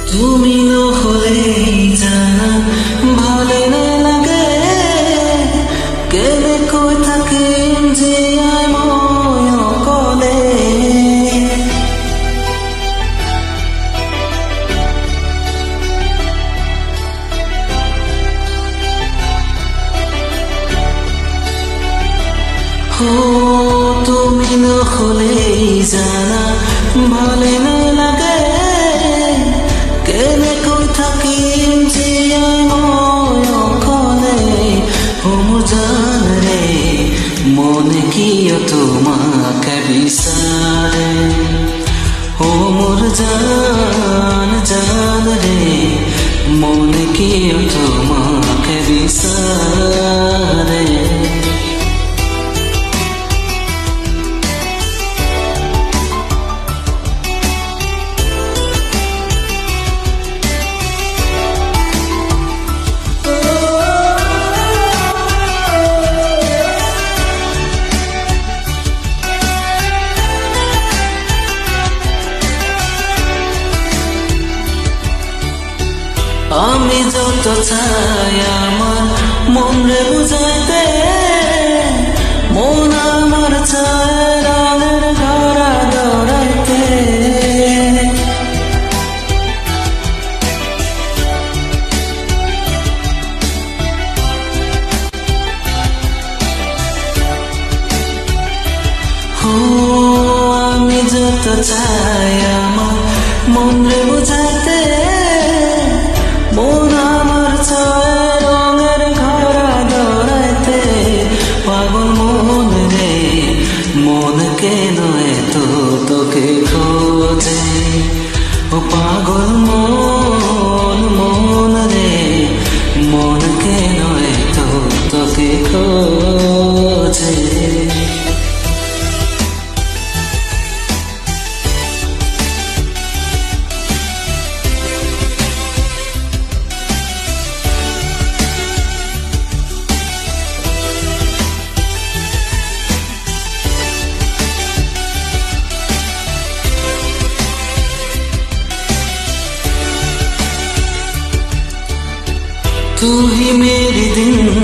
তুমি নহলেই জানা ভালে নালাগে কেনেকৈ থাকিম জীয়াই মই অকলে তুমি নহলেই জানা ভালে নালাগে কেনেকৈ থাকিম জীয়াই মই অকলে মোৰ জান ৰে মনে কিয় তোমাকে বিচাৰে মোৰ জান জান ৰে মনে কিয় তোমাকে বিচাৰে আমি যত চাই আমার মনে বুঝাইতে মন আমার চায় রানের ঘরা দৌড়াইতে আমি যত চাই আমার মনে বুঝাইতে মন আমার চায় রঙের ঘরা দৌড়াইতে পাগল মন রে মন কেন এত তোকে খোঁজে ও পাগল মন মন রে মন কেন এত তোকে খোঁজে तू ही मेरी दिन